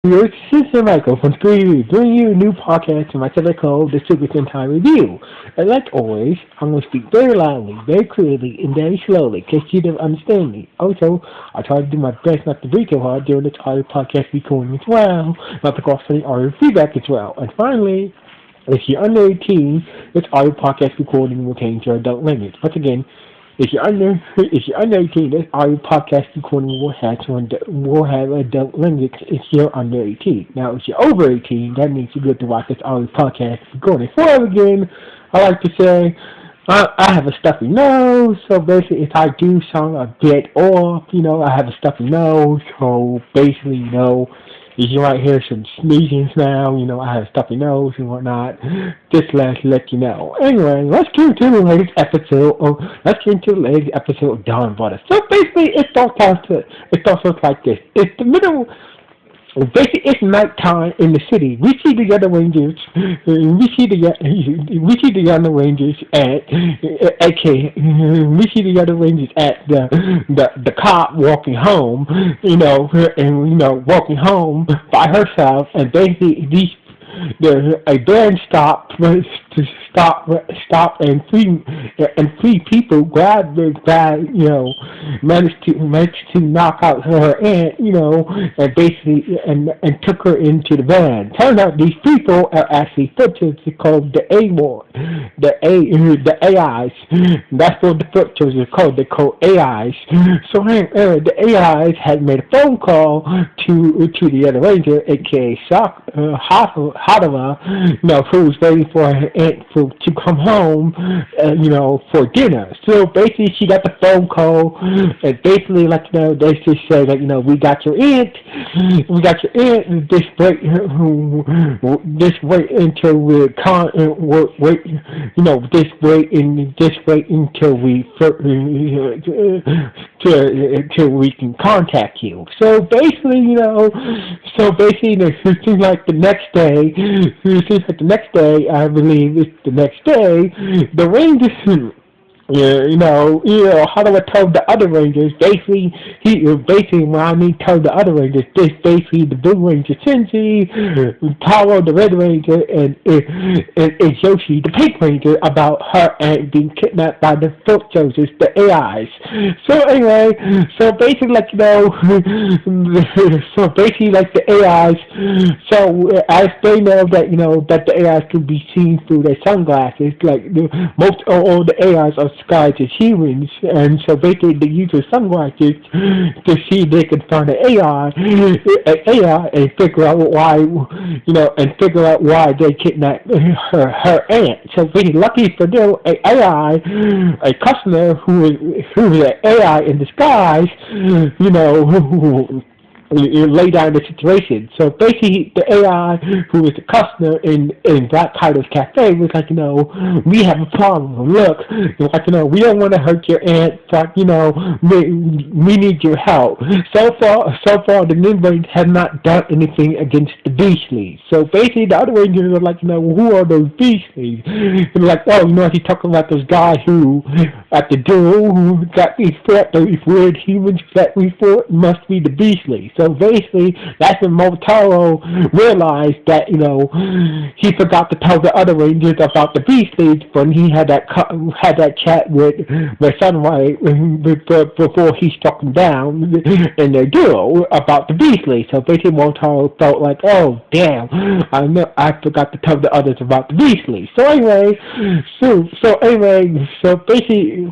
This is Michael from Screen bringing you a new podcast to my favorite called the Super Sentai Review. And like always, I'm going to speak very loudly, very clearly, and very slowly, in case you don't understand me. Also, I try to do my best not to breathe too hard during this audio podcast recording as well, not to cause any audio feedback as well. And finally, if you're under 18, this audio podcast recording will contain your adult limits. Once again, if you're under 18, this audio podcast recording will have adult limits if you're under 18. Now, if you're over 18, that means you get to watch this audio podcast recording. Before I begin, I like to say I have a stuffy nose, so basically, if I do sound a bit off, I have a stuffy nose, so basically, if you might hear some sneezing now, I have a stuffy nose and whatnot. Just let you know. Anyway, let's get into the latest episode. Of Donbrothers. So basically, it starts out like this. It's the middle. Basically, it's nighttime in the city. We see the other rangers. We see the other rangers at the cop walking home. Walking home by herself, and basically a band stopped to stop and three people grabbed the guy, managed to knock out her aunt, and basically and took her into the van. Turned out these people are actually footers called the AIs. That's what the footers are called. They're called AIs. So the AIs had made a phone call to the other ranger, aka Hadava, who was waiting for her aunt to come home, for dinner. So basically, she got the phone call, and basically, they just said that, we got your aunt, just wait until until we can contact you. So basically, it seems like the next day. I believe it's the next day. The Rangers. How do I tell the other Rangers? Basically, when I mean tell the other Rangers, this basically the Blue Ranger Sensei, Taro the Red Ranger, and Yoshi the Pink Ranger about her aunt being kidnapped by the Foot Soldiers, the AIs. So anyway, so basically the AIs. So as they know that the AIs can be seen through their sunglasses, most all the AIs are disguised as humans, and so basically they use their sunglasses to see if they can find an AI and figure out why they kidnapped her aunt. So really lucky for them, a customer who is an AI in disguise, who lay down the situation. So basically, the AI who was the customer in Black Kaido's cafe was like, we have a problem. Look, we don't want to hurt your aunt, but we need your help. So far, the Nin Rangers have not done anything against the Beastlies. So basically, the other Rangers are like, who are those Beastlies? And like, he's talking about those guys who at the duel who got these weird humans that we thought must be the Beastlies. So basically, that's when Motaro realized that, he forgot to tell the other Rangers about the Beastlies when he had that chat with Sunrise before he struck them down in their duel about the Beastlies. So basically, Motaro felt like, oh damn, I forgot to tell the others about the Beastlies. So basically,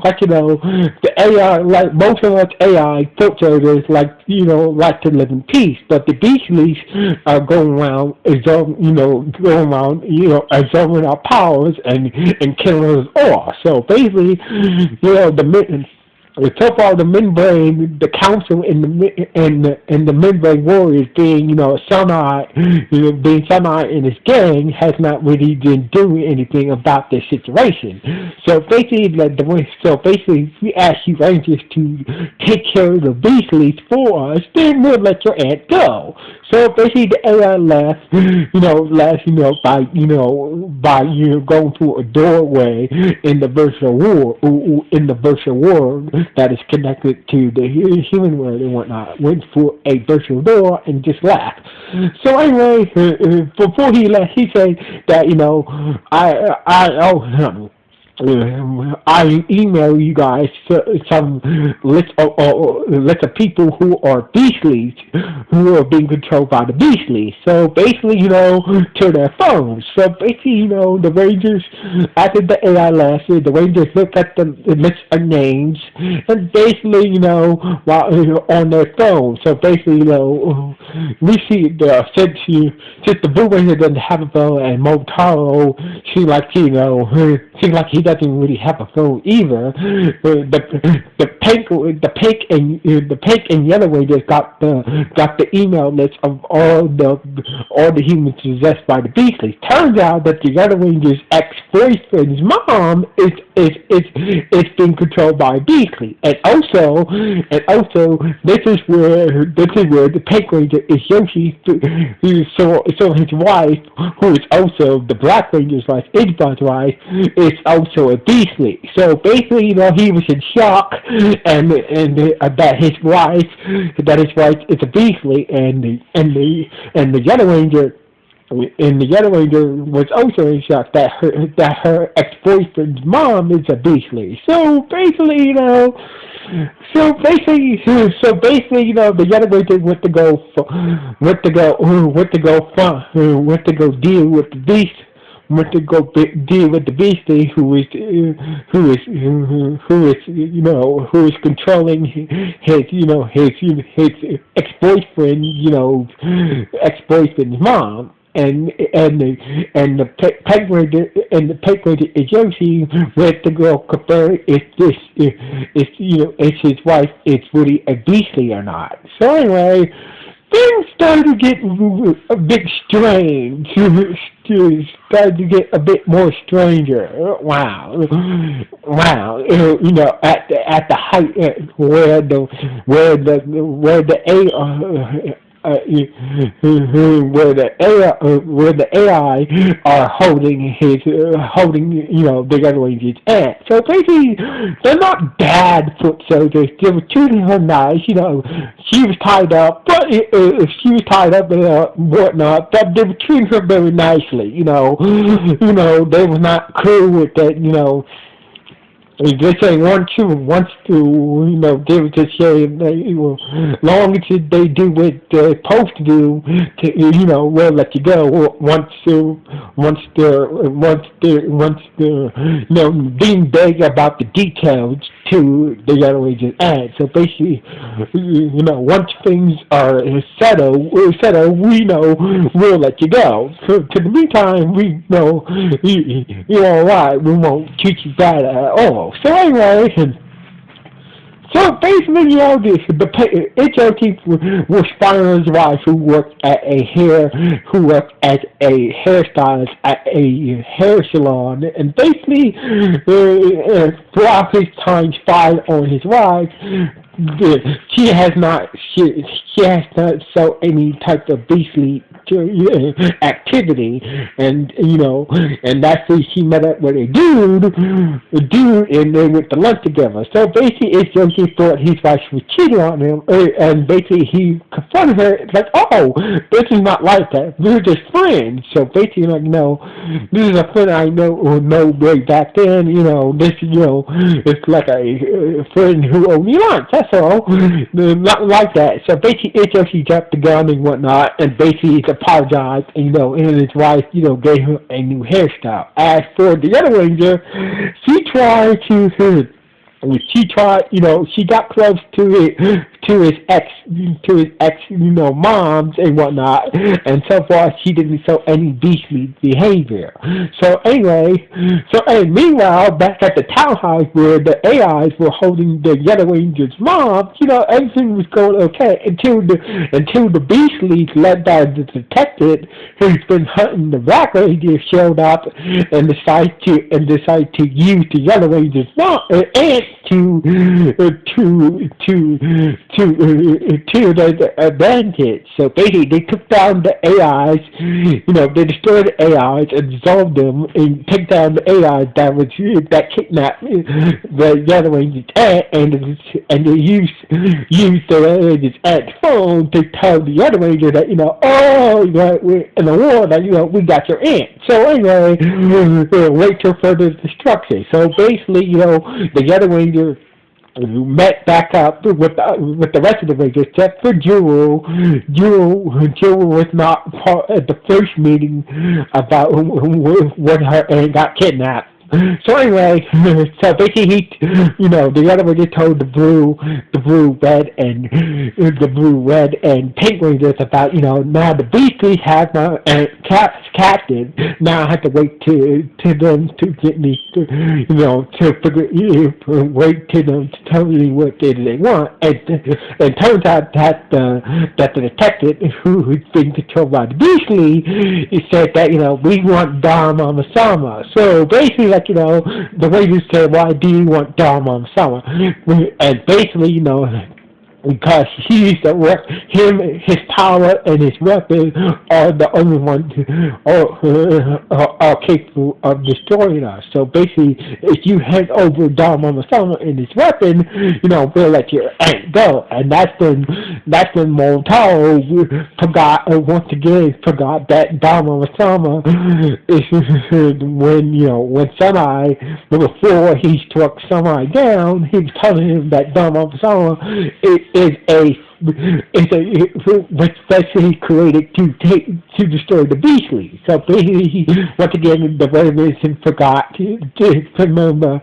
the AI, like most of us AI filters, like to live in peace, but the Beastlies are going around, absorbing our powers and killing us all. So basically, so far the Membrane, the council and the Membrane Warriors being, Sunai and his gang has not really been doing anything about this situation. So basically, we ask you Rangers to take care of the Beastlies for us, then we'll let your aunt go. So basically, the AI left, by going through a doorway in the virtual world that is connected to the human world and whatnot. Went through a virtual door and just left. So anyway, before he left, he said that I owe him. I email you guys some list of people who are beastlies, who are being controlled by the beastlies. So basically, to their phones. So basically, the Rangers, after the AI left, the Rangers look at the list of names, and basically, while on their phone. So basically, we see since the Blue Ranger doesn't have a phone, and Motaro seems like seems like he doesn't really have a phone either. The pink and yellow Rangers got the email list of all the humans possessed by the Beastly. Turns out that the yellow Ranger's ex-boyfriend's mom is being controlled by a Beastly, and also this is where the pink Ranger is Yoshi, so his wife, who is also the Black Ranger's wife, Ichiban's wife, is also a Beastly. So basically, he was in shock, and that his wife is a Beastly, and the Yellow Ranger. And the Yellow Ranger was also in shock that her ex-boyfriend's mom is a Beastly. So basically, the Yellow Ranger went to go deal with the beast. Went to go deal with the beastie who is controlling his ex-boyfriend's mom. And the peg ranger Yoshi went to go compare if his wife is really a beastly or not. So anyway, things started to get a bit strange. Started to get a bit more stranger. Wow. At the height where the AI are holding the Red Ranger's aunt. So basically, they're not bad foot soldiers. They were treating her nice. She was tied up, but she was tied up and whatnot. But they were treating her very nicely. They were not cool with that. They say wants to, they were just saying, long as they do what they're supposed to do, we'll let you go. Once they're, being vague about the details to the Yellow Ranger ad. So basically, once things are settled, we'll let you go. So to the meantime, we know you're all right. We won't treat you bad at all. So anyway, so basically, the HOT was Spider's wife who worked as a hairstylist at a hair salon, and basically, throughout his time spying on his wife, she has not shown any type of beastly activity, and that's when she met up with a dude, and they went to lunch together. So basically, it's just he thought his wife was cheating on him, and basically he confronted her like, "Oh, this is not like that. We're just friends." So basically, this is a friend I know way back then. This it's like a friend who owed me lunch. That's all. Not like that. So basically, it's just he dropped the gun and whatnot, and basically he's apologized, and his wife, gave him a new hairstyle. As for the other Ranger, she got close to his ex, moms and whatnot, and so far she didn't show any beastly behavior. So anyway, meanwhile, back at the townhouse where the AIs were holding the Yellow Ranger's mom, everything was going okay until the beastlies led by the detective who's been hunting the Black Ranger showed up and decided to use the Yellow Ranger's mom aunt to their advantage. So basically, they took down the AIs. They destroyed the AIs and dissolved them, and took down the AIs that kidnapped the Yellow Ranger's aunt, and they used the Yellow Ranger's aunt's phone to tell the Yellow Ranger that we're in a war, that we got your aunt. So anyway, wait till further destruction. So basically, the Yellow Ranger met back up with the rest of the Rangers, except for Jewel. Jewel was not part of the first meeting about when her aunt got kidnapped. So anyway, so basically, the other Ranger told the blue, red, and pink Rangers about, now the Beasties have my captain. Now I have to wait to them to get me, wait to them to tell me what they want. And turns out that the detective who's been controlled by the Beastly, he said that, we want Dom Amasama. So basically, the Rangers said, why do you want Dom Amasama? And basically, because his power and his weapon are the only ones are capable of destroying us. So basically, if you hand over Dom Amasama and his weapon, we'll let your aunt go. And that's when Molotov once again forgot that Dom Amasama is when Sentai, before he struck Sentai down, he was telling him that Dom Amasama was specially created to destroy the Beastly. So basically, once again, the Revolution forgot to remember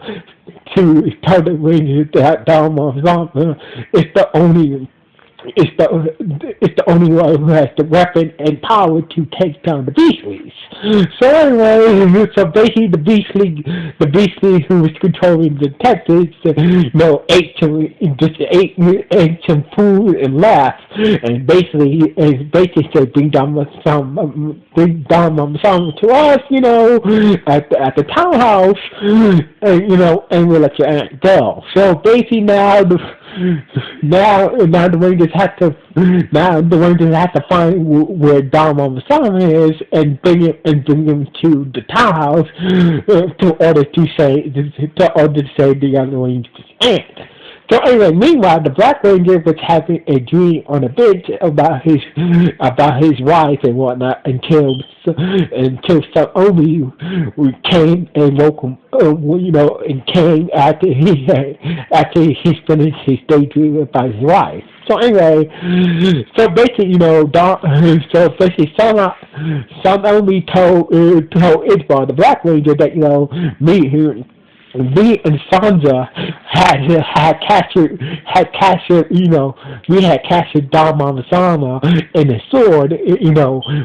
to tell the Rangers that Dom Amasama is the only one who has the weapon and power to take down the Beastlies. So anyway, so basically the Beastly who was controlling the detectives, ate some food and left, and basically said, bring down some to us, at the townhouse, and we'll let your aunt go. So basically now the Rangers have to find where Dom Amasama is and bring him to the townhouse to order to say the other Ranger's aunt. So anyway, meanwhile, the Black Ranger was having a dream on a bench about his wife and whatnot until Saomi came and woke him, and came after he finished his daydream about his wife. So anyway, so basically, Saomi told Isbar, the Black Ranger, that me and Sandra had captured, we had captured Dom Amasama and a sword,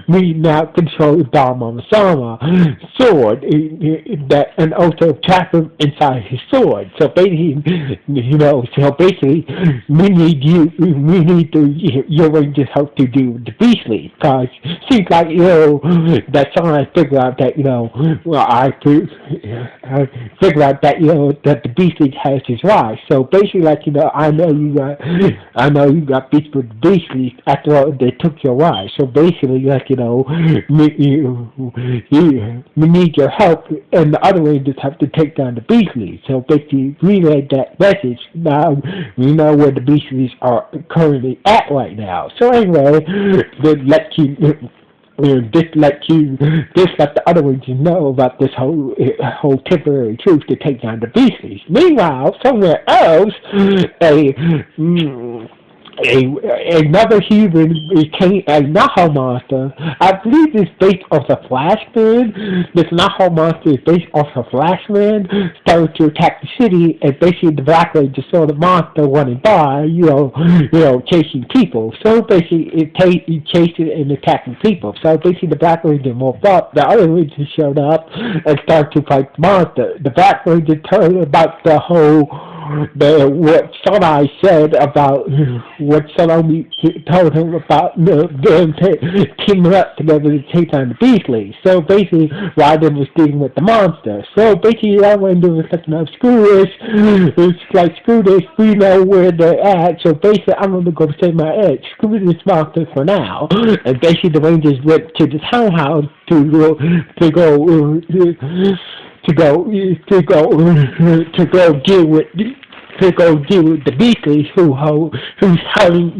we now control Dom Amasama's sword, that, and also trap him inside his sword. So basically, we need your Rangers help to do the Beastly, because it seems like, that someone figured out that, I figured out that that the Beastly has his wife. So basically, I know you got beats with the Beastly. After all, they took your wife. So basically, we need your help, and the other Rangers have to take down the Beastly. So basically, relay that message. Now we know where the Beastlies are currently at right now. So anyway, this let the other Rangers know about this whole temporary truce to take down the Beastlies. Meanwhile, somewhere else, another human became a Naho monster. I believe it's based off the Flashman. This Naho monster is based off the Flashman. Started to attack the city, and basically the Black Ranger saw the monster running by, chasing people. So basically, it chased it and attacking people. So basically, the Black Ranger moved up. The other Rangers showed up and started to fight the monster. The Black Ranger heard about the whole what Sentai said about what Sonomi told him about them teaming up together to take down the Beastly. So basically, Raiden was dealing with the monster. So basically, I went to was like, screw this. It's like, screw this. We know where they're at. So basically, I'm going to go save my edge. Screw this monster for now. And basically, the Rangers went to the townhouse to go deal with the Beastly who's having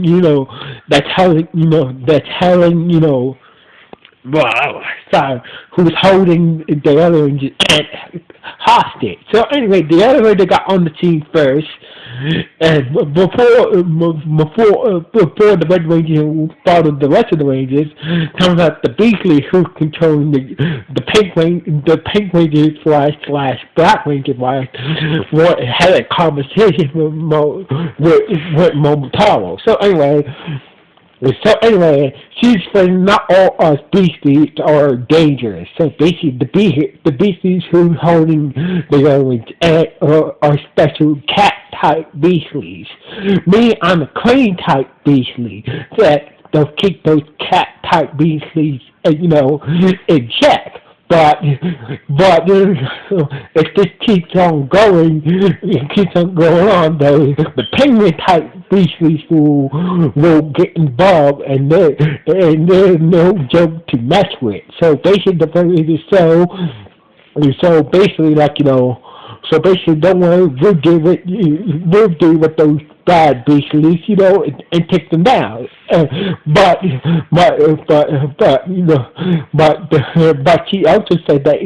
wow, sorry, who's holding the other hostage. So anyway, the other Ranger got on the scene first, and before the Red Ranger followed the rest of the Rangers, turns out the Beastly who's controlling the Pink Ranger slash Black Ranger had a conversation with Momotaro. So anyway, she's saying not all us beasties are dangerous. So basically, the beasties who's holding the orange are special cat type beastlies. Me, I'm a crane type beastly that they'll keep those cat type beastlies, in check. But if this keeps on going, the penguin type species will get involved, and they're no joke to mess with. So basically, so basically, don't worry, we'll deal with those bad beastlies, and take them down. But she also said that,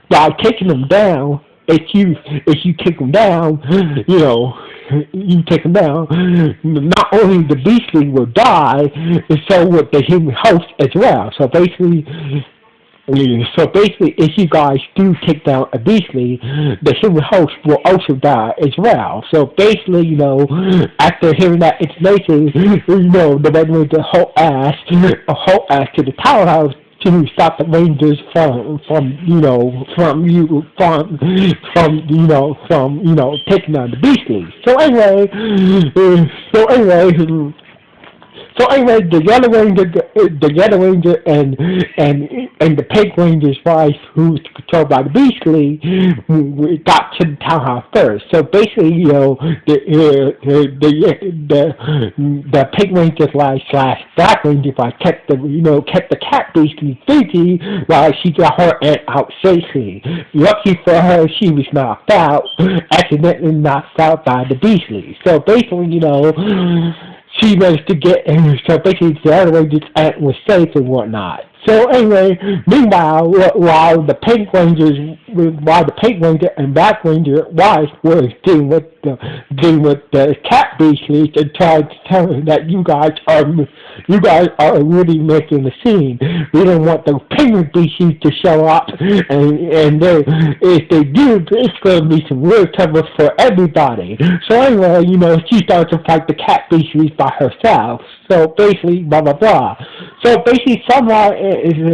by taking them down, if you take them down, you take them down, not only the beastly will die, so will the human host as well. So basically, if you guys do take down a beastly, the human host will also die as well. So basically, after hearing that information, the Red Ranger whole ass to the Tower House to stop the Rangers from taking down the beastly. So anyway, the Yellow Ranger and the Pink Ranger's wife, who's controlled by the Beastly, got to the townhouse first. So basically, the Pink Ranger slash Black Ranger kept the cat Beastly busy while she got her aunt out safely. Lucky for her, she was knocked out, accidentally knocked out by the Beastly. So basically, she managed to get, so basically the other Ranger's aunt was safe and whatnot. So anyway, meanwhile, while the Pink Ranger and Black Ranger wife was dealing with the cat beastlies and trying to tell her that you guys are really making the scene. We don't want those penguin beasties to show up, and if they do, it's going to be some real trouble for everybody. So anyway, she starts to fight the cat beasties by herself. So basically, blah blah blah. So basically, Sunomi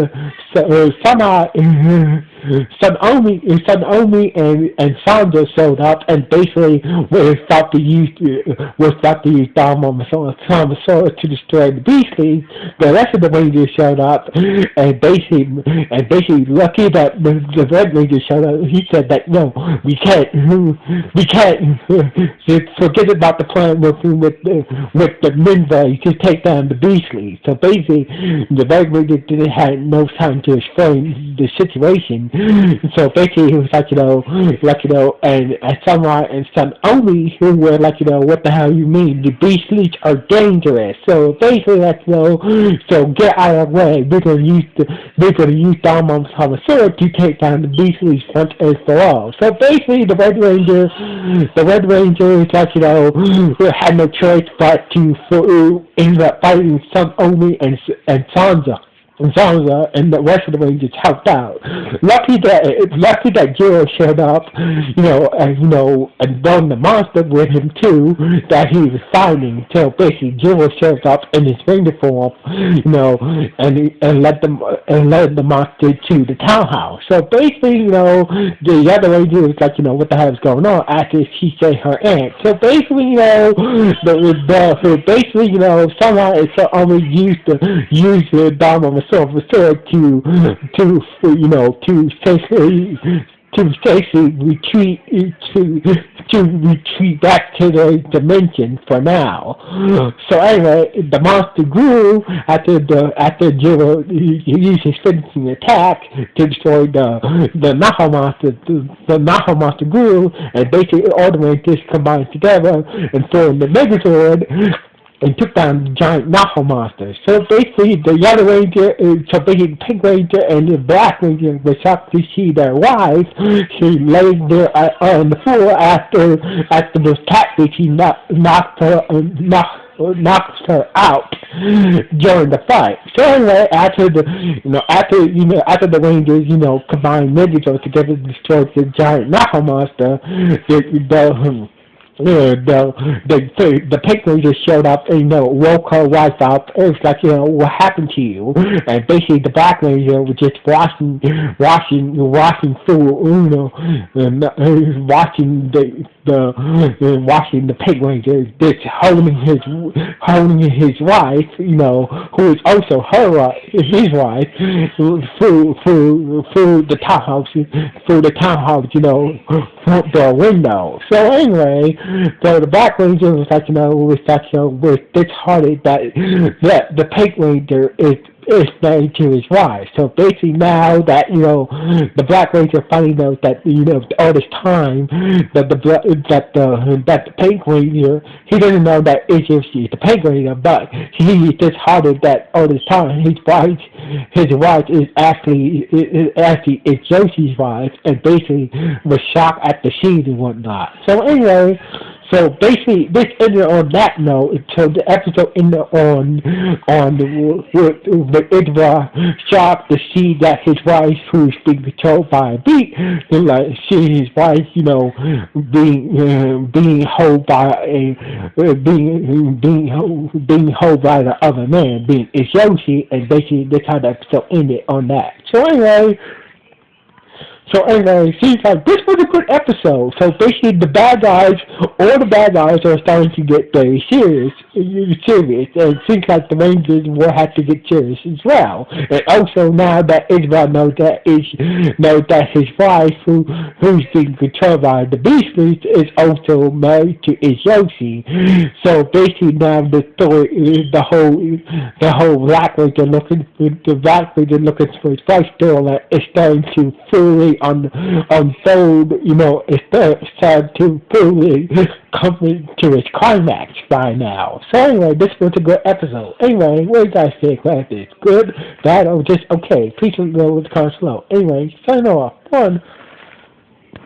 and Sandra showed up, and basically was about to use Donbrothers to destroy the Beastlies. The rest of the Rangers showed up, and basically lucky that the Red Ranger showed up. He said that no, we can't forget about the plan with the Minvay to take down the Beastlies. So basically, the Red Ranger didn't have no time to explain the situation. So basically, he was and Samurai and Sunomi who were what the hell you mean? The Beastlies are dangerous. So basically, so get out of the way. We're gonna use Donbrothers to take down the Beastlies once and for all. So basically, the Red Ranger had no choice but to end up fighting Sunomi and Sansa. Zonza and the rest of the Rangers helped out. Lucky that Jiro showed up, and brought the monster with him too that he was fighting. So basically, Jiro shows up in his Ranger form, and led the monster to the townhouse. So basically, the other Ranger was like, what the hell is going on? After she said her aunt. So basically, somehow it's always use the dime of a silver sword to safely retreat back to the dimension for now. So anyway, the monster grew after Jiro used his finishing attack to destroy the Naha monster. The Naha monster grew, and basically all the Rangers combined together and formed the Megazord and took down the giant Naho monster. So basically, the the Pink Ranger and the Black Ranger were shocked to see their wife. She laid there on the floor after the tactic he knocked her out during the fight. So anyway, after the Rangers, combined Megazord together to destroy the giant Naho monster, the Pink Ranger showed up and woke her wife up. It was like, what happened to you? And basically the Black Ranger was just washing food, watching the Pink Ranger just holding his wife, who is also his wife, through the townhouse, the window. So anyway, so the Black Ranger was like, was disheartened that the Pink Ranger is married to his wife. So basically now that, the Black Ranger finally knows that, all this time that the Pink Ranger, he doesn't know that it's just the Pink Ranger, but he is disheartened that all this time his wife is actually Yoshi's wife, and basically was shocked at the scenes and whatnot. So anyway, so basically, this ended on that note. So the episode ended with Idra shocked to see that his wife, who's being controlled by a beat, seeing his wife, being held by the other man, being Yoshi, and basically this how the episode ended on that. So anyway, seems like this was a good episode. So basically, all the bad guys are starting to get very serious. And it seems like the Rangers will have to get serious as well. And also now that Israel knows that his wife, who's being controlled by the Beastries, is also married to Yoshi. So basically now the story, the whole Black Ranger looking for his wife storyline is starting to fully unfold, it's starting to fully come to its climax by now. So anyway, this was a good episode. Anyway, what do you guys think about this? Good, bad, or just okay? Please let me know in the comments below. Anyway, sign off. 1.